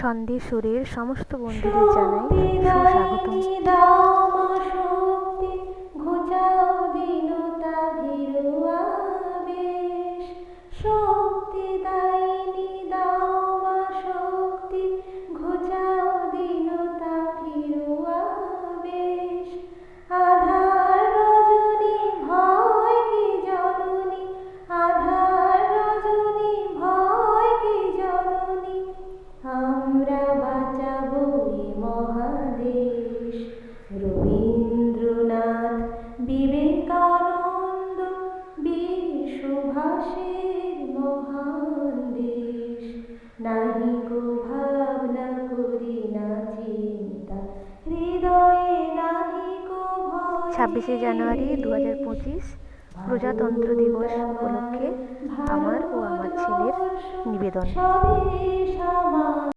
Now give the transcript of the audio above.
ছন্দে সুরের সমস্ত বন্ধুদের জানাই সুস্বাগতম। আমরা বাঁচাবো এ মহাদেশ। রবীন্দ্রনাথ, বিবেকানন্দ, বীর সুভাষের মহান দেশ। নাহি কো ভাবনা করি না চিন্তা, হৃদয়ে নাহি কো ভয়। 26শে জানুয়ারি 2025 প্রজাতন্ত্র দিবস উপলক্ষে আমার ও আমার ছেলের নিবেদন।